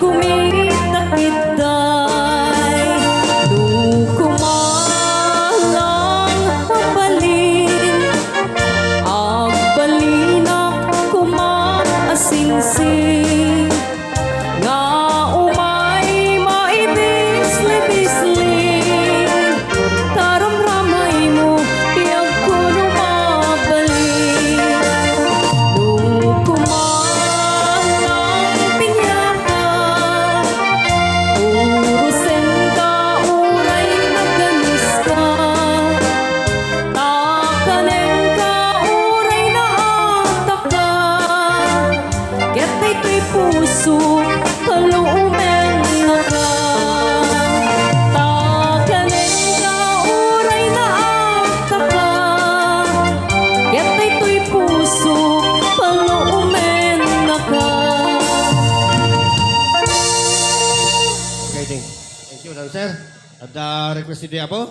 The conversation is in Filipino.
kumita kitay dukumalang mabalin agbalinak kumasingsing nga umay maibisli-bisli taramramay mo tiyag ko lumabalik dukumalang pinyata urusin ka uray naganis ka takanen ka uray naataka ketay to'y puso kaluumen na ka takanen ka uray naataka ketay to'y puso kaluumen na ka. Okay, thank you, sir. At request ni Apo.